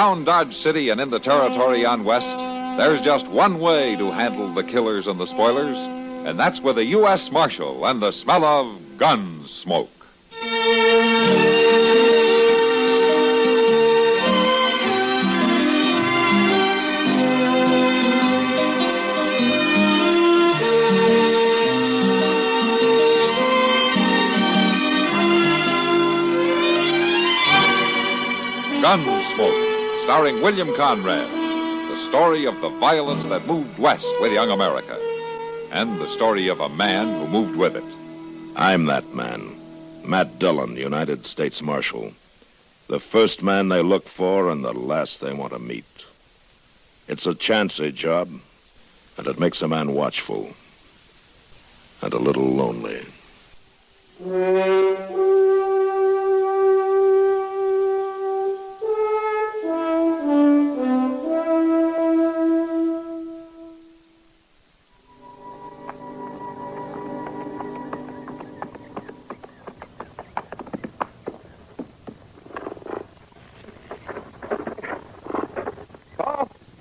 Around Dodge City and in the territory on West, there's just one way to handle the killers and the spoilers, and that's with a U.S. Marshal and the smell of Gunsmoke. Gunsmoke, starring William Conrad, the story of the violence that moved west with young America, and the story of a man who moved with it. I'm that man, Matt Dillon, United States Marshal. The first man they look for and the last they want to meet. It's a chancy job, and it makes a man watchful and a little lonely.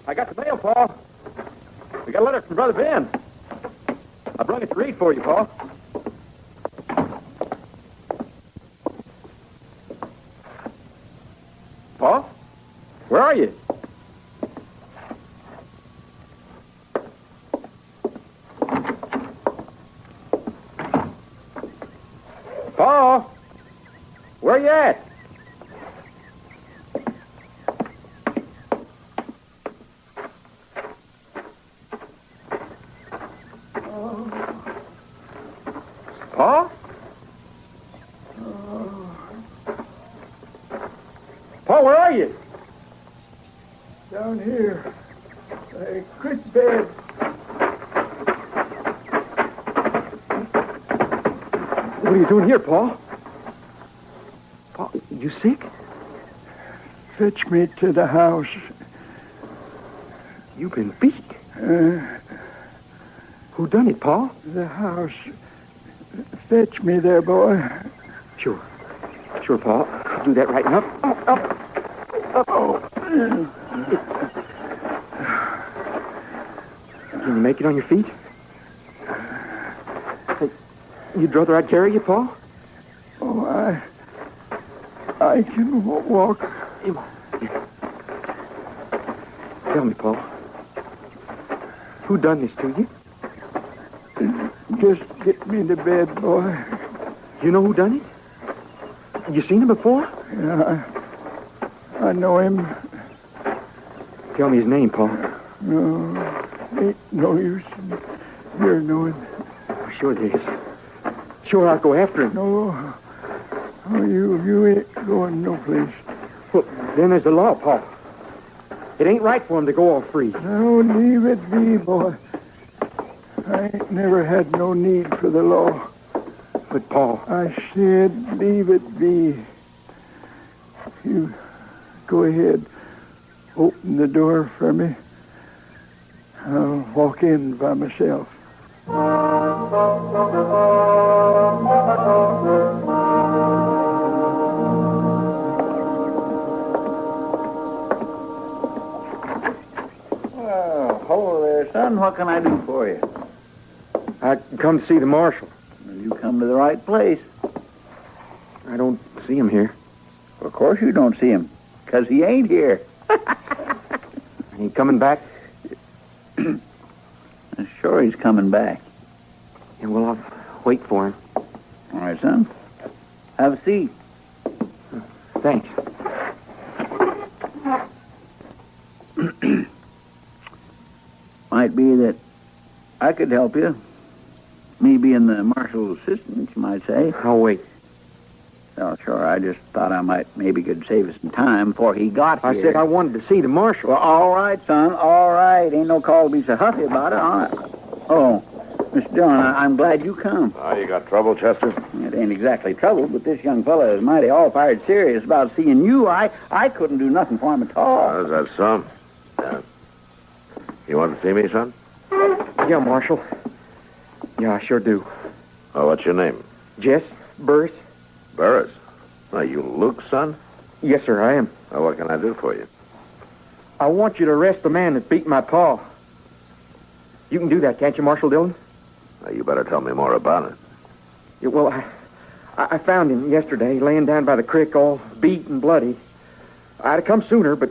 I got the mail, Paul. We got a letter from Brother Ben. I brought it to read for you, Paul. Paul? Where are you? Paul? Where you at? Paul? Paul, where are you? Down here. Chris' bed. What are you doing here, Paul? Paul, you sick? Fetch me to the house. You've been beat. Who done it, Paul? The house. Fetch me there, boy. Sure. Sure, Paul. I'll do that right now. Up. Can you make it on your feet? You'd rather I'd carry you, Paul? Oh, I can walk. Tell me, Paul. Who done this to you? Just get me to bed, boy. You know who done it? You seen him before? Yeah, I know him. Tell me his name, Paul. No, ain't no use in your knowing. Sure there is. Sure, I'll go after him. No. Oh, you ain't going no place. Well, then there's the law, Paul. It ain't right for him to go all free. No, leave it be, boy. I ain't never had no need for the law. But, Paul... I said leave it be. You go ahead. Open the door for me. I'll walk in by myself. Oh, hello there, son. What can I do for you? I come to see the marshal. You come to the right place. I don't see him here. Of course you don't see him, because he ain't here. He coming back? Sure he's coming back. Yeah, well, I'll wait for him. All right, son. Have a seat. Thanks. Might be that I could help you. Me being the marshal's assistant, you might say. I'll wait. Oh, sure. I just thought I might maybe could save us some time before he got here. I said I wanted to see the marshal. Well, all right, son. All right. Ain't no call to be so huffy about it. All right. Oh, Mr. Dillon, I'm glad you come. You got trouble, Chester? It ain't exactly trouble, but this young fellow is mighty all-fired serious about seeing you. I couldn't do nothing for him at all. Is that so? Yeah. You want to see me, son? Yeah, Marshal. Yeah, I sure do. Oh, what's your name? Jess Burris? Burris. Are you Luke's son? Yes, sir, I am. Well, what can I do for you? I want you to arrest the man that beat my paw. You can do that, can't you, Marshal Dillon? Well, you better tell me more about it. Yeah, well, I found him yesterday, laying down by the creek, all beat and bloody. I'd have come sooner, but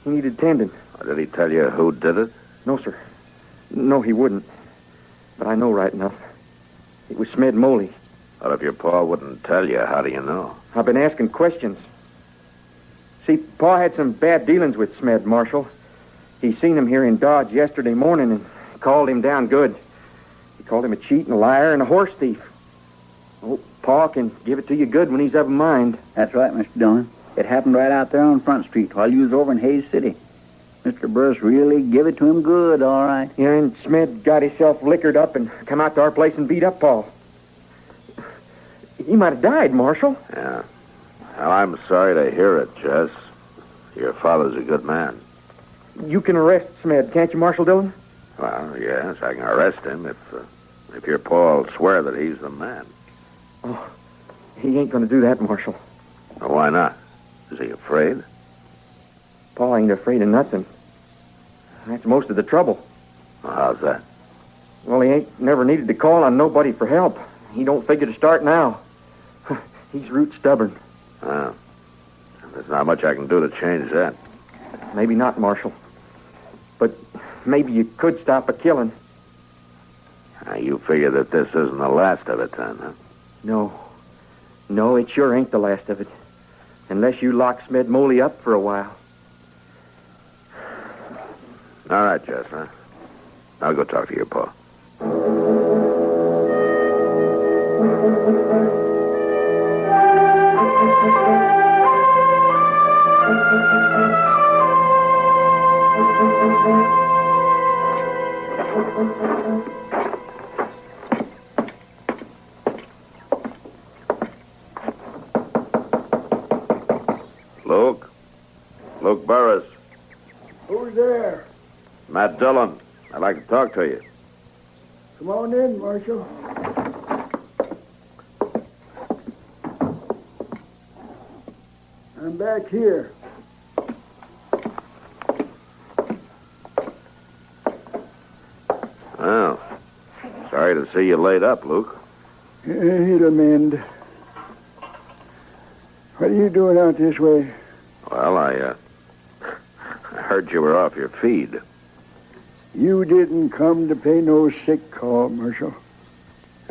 he needed tending. Did he tell you who did it? No, sir. No, he wouldn't. But I know right enough. It was Smed Moley. But if your pa wouldn't tell you, how do you know? I've been asking questions. See, Pa had some bad dealings with Smed, Marshal. He seen him here in Dodge yesterday morning and called him down good. He called him a cheat and a liar and a horse thief. Oh, Pa can give it to you good when he's of a mind. That's right, Mr. Dillon. It happened right out there on Front Street while you was over in Hayes City. Mr. Burris really give it to him good, all right. Yeah, and Smed got himself liquored up and come out to our place and beat up Pa. He might have died, Marshal. Yeah. Well, I'm sorry to hear it, Jess. Your father's a good man. You can arrest Smed, can't you, Marshal Dillon? Well, yes, I can arrest him if your pa will swear that he's the man. Oh, he ain't going to do that, Marshal. Well, why not? Is he afraid? Pa ain't afraid of nothing. That's most of the trouble. Well, how's that? Well, he ain't never needed to call on nobody for help. He don't figure to start now. He's root stubborn. Well, there's not much I can do to change that. Maybe not, Marshal. But maybe you could stop a killing. You figure that this isn't the last of it, then, huh? No, it sure ain't the last of it. Unless you lock Smed Moley up for a while. All right, Jess, huh? I'll go talk to your pa. Luke Burris. Who's there? Matt Dillon. I'd like to talk to you. Come on in, Marshal. I'm back here. Well, sorry to see you laid up, Luke. It'll mend. What are you doing out this way? Well, I heard you were off your feed. You didn't come to pay no sick call, Marshal.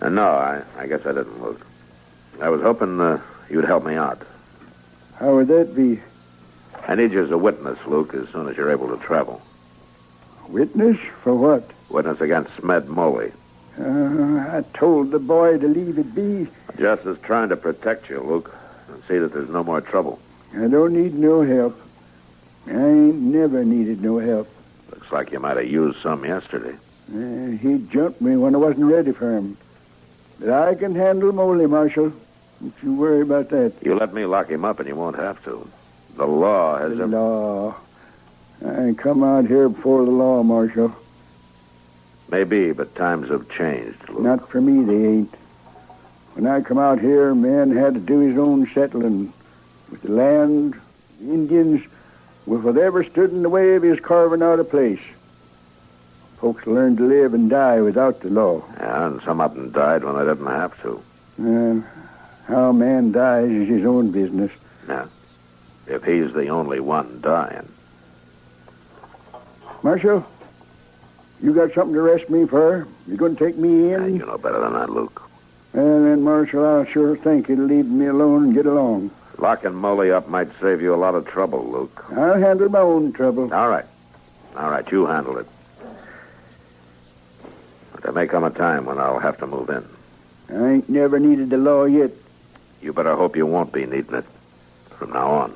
No, I guess I didn't, Luke. I was hoping you'd help me out. How would that be? I need you as a witness, Luke, as soon as you're able to travel. Witness for what? Witness against Smed Moley. I told the boy to leave it be. Just as trying to protect you, Luke, and see that there's no more trouble. I don't need no help. I ain't never needed no help. Looks like you might have used some yesterday. He jumped me when I wasn't ready for him. But I can handle Moley, Marshal. Don't you worry about that. You let me lock him up and you won't have to. The law has... The law. I ain't come out here before the law, Marshal. Maybe, but times have changed, Luke. Not for me, they ain't. When I come out here, man had to do his own settling. With the land, the Indians, with whatever stood in the way of his carving out a place. Folks learned to live and die without the law. Yeah, and some of them died when they didn't have to. How a man dies is his own business. Yeah, if he's the only one dying. Marshal, you got something to arrest me for? You going to take me in? You know better than that, Luke. And then, Marshal, I sure think it'll leave me alone and get along. Locking Moley up might save you a lot of trouble, Luke. I'll handle my own trouble. All right, you handle it. But there may come a time when I'll have to move in. I ain't never needed the law yet. You better hope you won't be needing it from now on.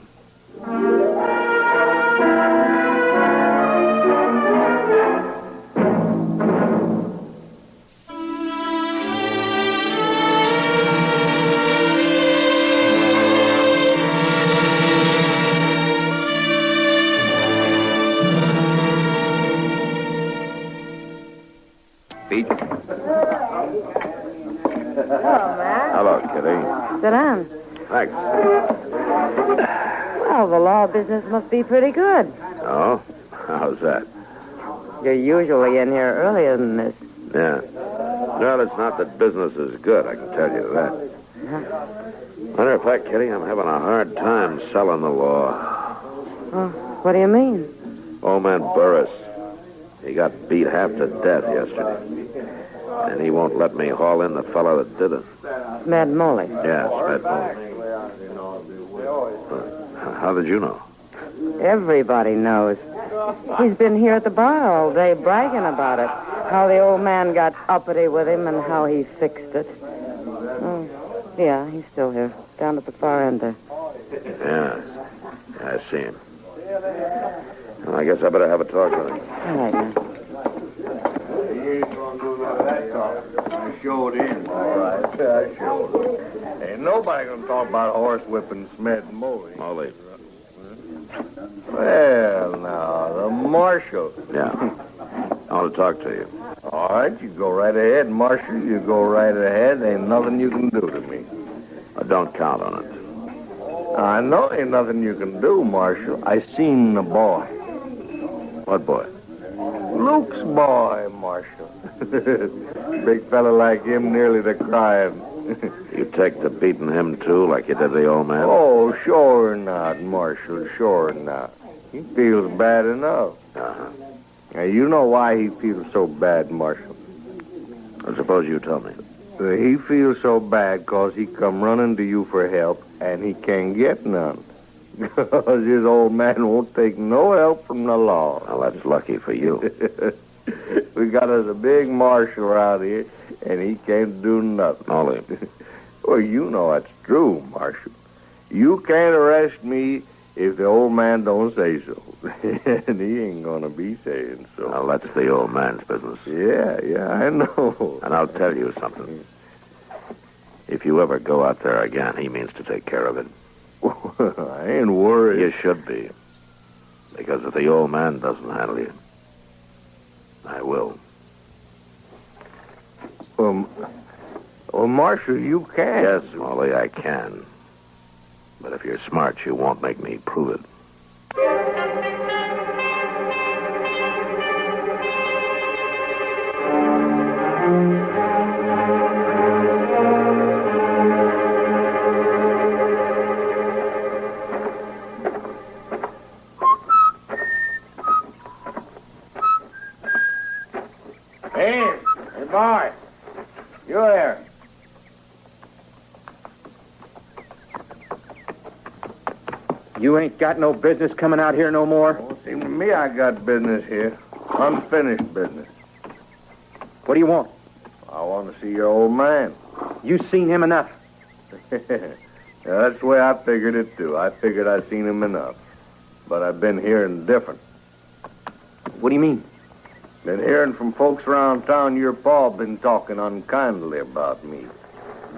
Pete? Hello, Matt. Hello, Kitty. Sit down. Thanks. Well, the law business must be pretty good. Oh? How's that? You're usually in here earlier than this. Yeah. Well, it's not that business is good, I can tell you that. Matter of fact, Kitty, I'm having a hard time selling the law. Oh, what do you mean? Old man Burris, he got beat half to death yesterday. And he won't let me haul in the fellow that did it. Mad Molly. Yeah, Smed Molly. How did you know? Everybody knows. He's been here at the bar all day bragging about it. How the old man got uppity with him and how he fixed it. Oh, yeah, he's still here. Down at the far end there. Yeah, I see him. Well, I guess I better have a talk with him. All right, man. I showed in, all right. I showed. Ain't nobody gonna talk about horse whipping Smed Molly. Molly. Well, now, the marshal. Yeah. I want to talk to you. All right, you go right ahead, Marshal. You go right ahead. Ain't nothing you can do to me. Don't count on it. I know ain't nothing you can do, Marshal. I seen the boy. What boy? Luke's boy, Marshal. Big fella like him nearly to crying. You take to beating him, too, like you did the old man? Oh, sure not, Marshal, sure not. He feels bad enough. Uh-huh. Now, you know why he feels so bad, Marshal. I suppose you tell me. He feels so bad 'cause he come running to you for help, and he can't get none. 'Cause his old man won't take no help from the law. Well, that's lucky for you. We got us a big marshal around here, and he can't do nothing. Molly. Well, you know that's true, Marshal. You can't arrest me if the old man don't say so. And he ain't gonna be saying so. Well, that's the old man's business. Yeah, I know. And I'll tell you something. If you ever go out there again, he means to take care of it. I ain't worried. You should be. Because if the old man doesn't handle you, I will. Well, Marshal, you can. Yes, Molly, I can. But if you're smart, you won't make me prove it. Hey, boy. You there. You ain't got no business coming out here no more? Well, seem to me I got business here. Unfinished business. What do you want? I want to see your old man. You seen him enough. Yeah, that's the way I figured it, too. I figured I'd seen him enough. But I've been hearing different. What do you mean? Been hearing from folks around town your pa been talking unkindly about me.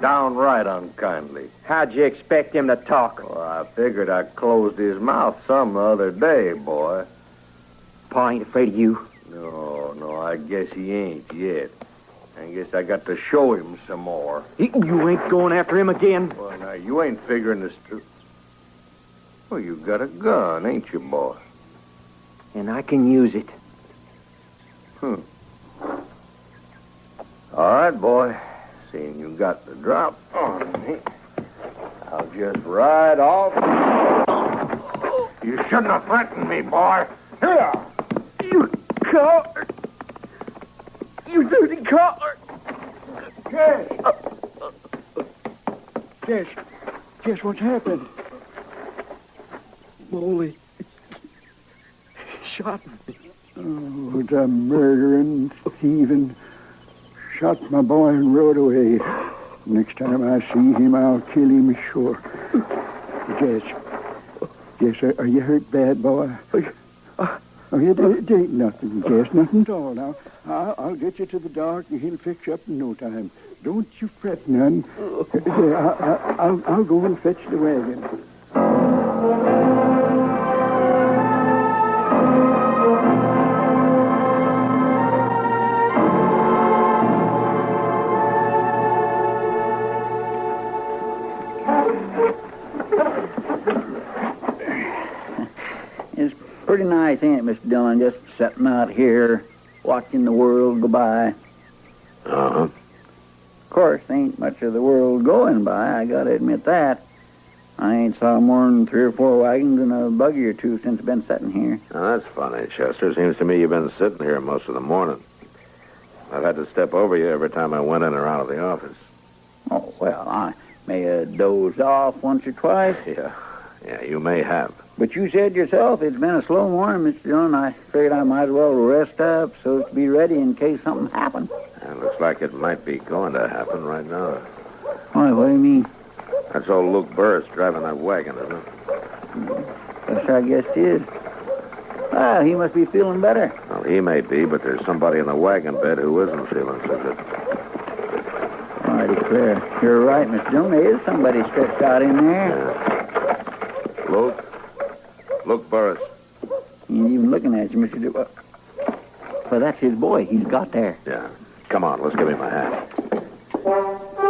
Downright unkindly. How'd you expect him to talk? Well, I figured I closed his mouth some other day, boy. Pa ain't afraid of you. No, I guess he ain't yet. I guess I got to show him some more. You ain't going after him again? Well, now, you ain't figuring this through. Well, you got a gun, ain't you, boy? And I can use it. All right, boy. Seeing you got the drop on me, I'll just ride off. You shouldn't have threatened me, boy. Here. You coward! You dirty coward! Jess, what's happened? Molly shot me. Oh, the murdering, thieving, shot my boy and rode away. Next time I see him, I'll kill him sure. Jess, are you hurt bad, boy? Oh, it ain't nothing, Jess, nothing at all. Now, I'll get you to the doc, and he'll fix you up in no time. Don't you fret none. I'll go and fetch the wagon. It's pretty nice nice, ain't it, Mr. Dillon? Just sitting out here, watching the world go by. Uh-huh. Of course, ain't much of the world going by, I gotta admit that. I ain't saw more than 3 or 4 wagons and a buggy or two since I've been sitting here. Now, that's funny, Chester. Seems to me you've been sitting here most of the morning. I've had to step over you every time I went in or out of the office. Oh, well, I may have dozed off once or twice. Yeah, you may have. But you said yourself it's been a slow morning, Mr. Dillon. I figured I might as well rest up so as to be ready in case something happened. It looks like it might be going to happen right now. Why, what do you mean? That's old Luke Burris driving that wagon, isn't it? Yes, I guess it is. Well, he must be feeling better. Well, he may be, but there's somebody in the wagon bed who isn't feeling so good. I declare. You're right, Mr. Dillon. There is somebody stretched out in there. Yeah. Luke Burris. He ain't even looking at you, Mr. Dillon. Well, that's his boy. He's got there. Yeah. Come on, let's give him a hand.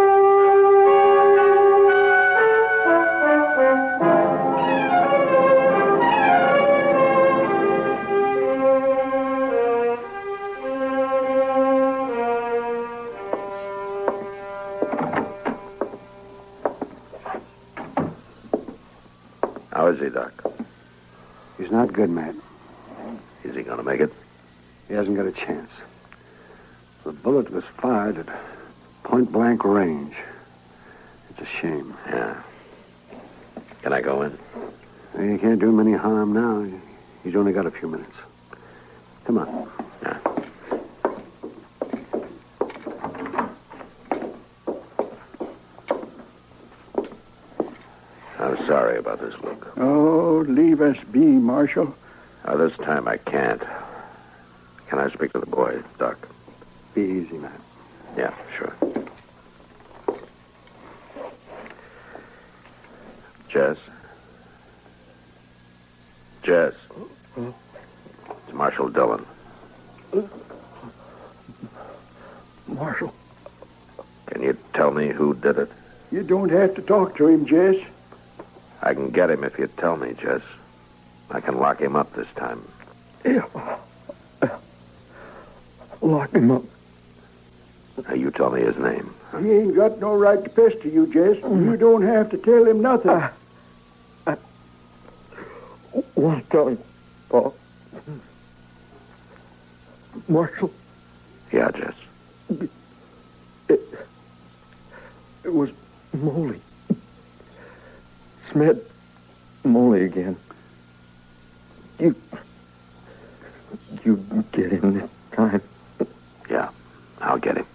How is he, Doc? He's not good, Matt. Is he going to make it? He hasn't got a chance. The bullet was fired at point-blank range. It's a shame. Yeah. Can I go in? You can't do him any harm now. He's only got a few minutes. Come on. Yeah. I'm sorry about this, Luke. Oh, leave us be, Marshal. This time I can't. Can I speak to the boy, Doc? Be easy, Matt. Yeah, sure. Jess? Jess? It's Marshal Dillon. Marshal, Can you tell me who did it? you don't have to talk to him, Jess. I can get him if you tell me, Jess. I can lock him up this time. Yeah. Lock him up. Now, you tell me his name. He ain't got no right to pester you, Jess. You don't have to tell him nothing. I want to tell him, Paul. Marshal, Yeah, Jess. it was Moley. Smed Moley again. You get him this time. Yeah, I'll get him.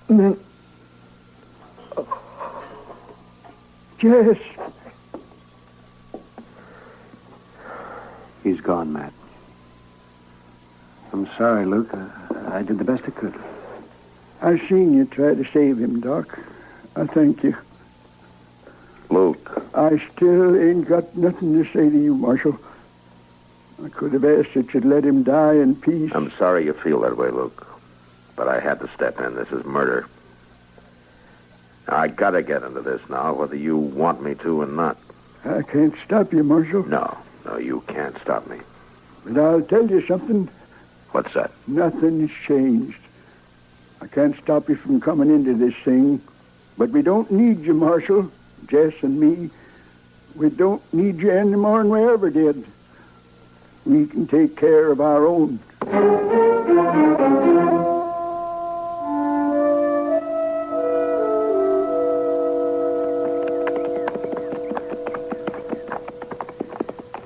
And then, Jess. He's gone, Matt. I'm sorry, Luke. I did the best I could. I seen you try to save him, Doc. I thank you. Luke. I still ain't got nothing to say to you, Marshal. I could have asked that you'd let him die in peace. I'm sorry you feel that way, Luke. But I had to step in. This is murder. I gotta get into this now, whether you want me to or not. I can't stop you, Marshal. No, you can't stop me. But I'll tell you something. What's that? Nothing's changed. I can't stop you from coming into this thing. But we don't need you, Marshal. Jess and me. We don't need you any more than we ever did. We can take care of our own.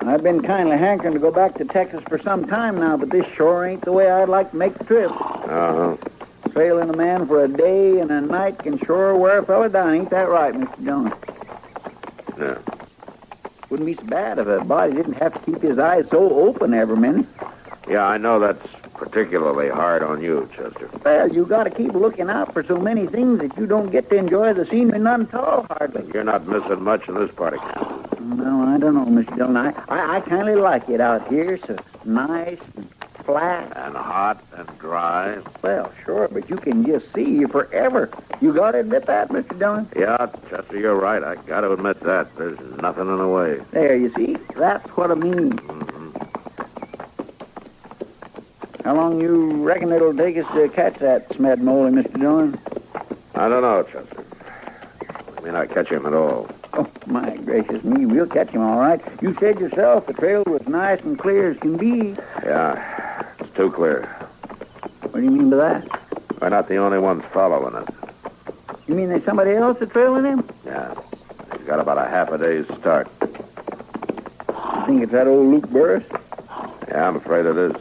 I've been kindly hankering to go back to Texas for some time now, but this sure ain't the way I'd like to make the trip. Uh-huh. Trailing a man for a day and a night can sure wear a fella down. Ain't that right, Mr. Jones? Yeah. Wouldn't be so bad if a body didn't have to keep his eyes so open every minute. Yeah, I know that's particularly hard on you, Chester. Well, you got to keep looking out for so many things that you don't get to enjoy the scenery none at all, hardly. You're not missing much in this part of town. No, I don't know, Mr. Dillon. I kind of like it out here, so it's nice and flat. And hot and dry. Well, sure, but you can just see forever. You got to admit that, Mr. Dillon. Yeah, Chester, you're right. I got to admit that. There's nothing in the way. There, you see? That's what I mean. Mm-hmm. How long you reckon it'll take us to catch that Smed Moley, Mr. Dillon? I don't know, Chester. We may not catch him at all. Oh, my gracious me, we'll catch him all right. You said yourself the trail was nice and clear as can be. Yeah, it's too clear. What do you mean by that? We're not the only ones following it. You mean there's somebody else that's trailing him? Yeah, he's got about a half a day's start. You think it's that old Luke Burris? Yeah, I'm afraid it is.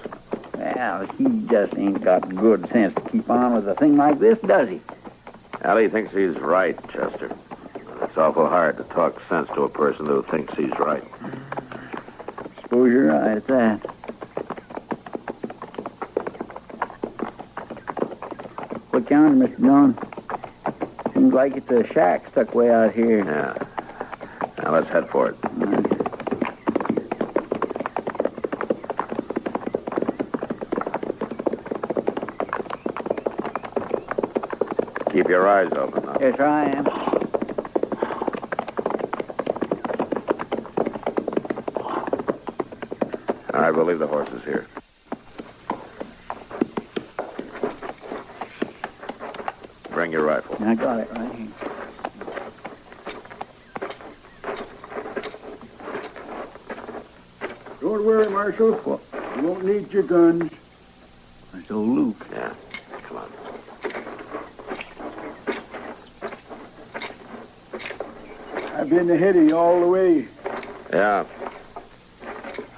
Well, he just ain't got good sense to keep on with a thing like this, does he? Well, he thinks he's right, Chester. It's awful hard to talk sense to a person who thinks he's right. Suppose you're right at that. What yonder, Mr. Dillon? Seems like it's a shack stuck way out here. Yeah. Now let's head for it. Keep your eyes open, huh? Yes, I am. All right, we'll leave the horses here. Bring your rifle. I got it right here. Don't worry, Marshal. You won't need your guns. That's old Luke. Yeah, come on. I've been ahead of you all the way. Yeah.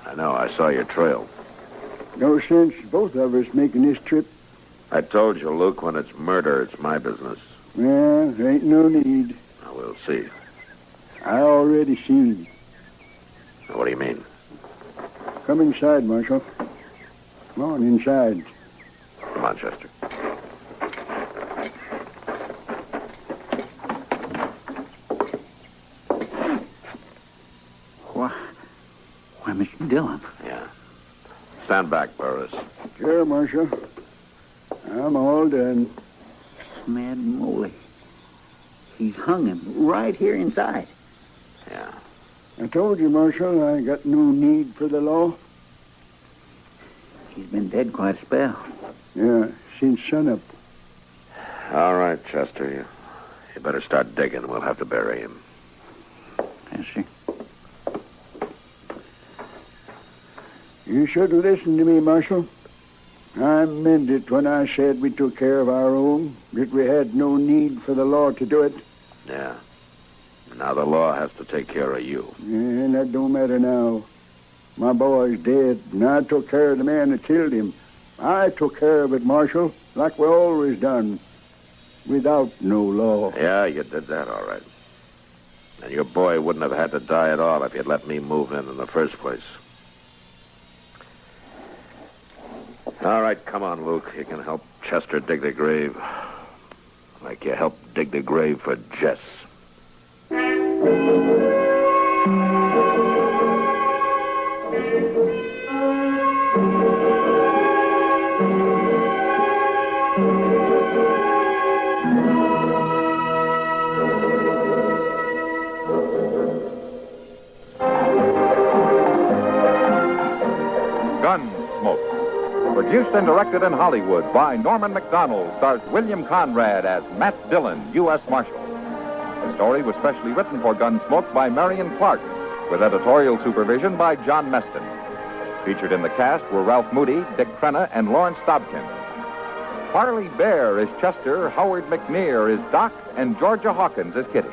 I know, I saw your trail. No sense both of us making this trip. I told you, Luke, when it's murder, it's my business. Well, there ain't no need. Now, we'll see. I already seen him. What do you mean? Come inside, Marshal. Come on, inside. Come on, Chester. Why, Mr. Dillon. Yeah. Stand back, Burris. Sure, Marshal. I'm all done. Mad moly. He's hung him right here inside. Yeah. I told you, Marshal, I got no need for the law. He's been dead quite a spell. Yeah, since sunup. All right, Chester. You better start digging. We'll have to bury him. Yes, sir. You should listen to me, Marshal. I meant it when I said we took care of our own, that we had no need for the law to do it. Yeah. Now the law has to take care of you. And that don't matter now. My boy's dead, and I took care of the man that killed him. I took care of it, Marshal, like we always done, without no law. Yeah, you did that all right. And your boy wouldn't have had to die at all if you'd let me move in the first place. All right, come on, Luke. You can help Chester dig the grave. Like you helped dig the grave for Jess. Gunsmoke. Produced and directed in Hollywood by Norman MacDonald, stars William Conrad as Matt Dillon, U.S. Marshal. The story was specially written for Gunsmoke by Marion Clark, with editorial supervision by John Meston. Featured in the cast were Ralph Moody, Dick Crenna, and Lawrence Dobkin. Harley Bear is Chester, Howard McNear is Doc, and Georgia Hawkins is Kitty.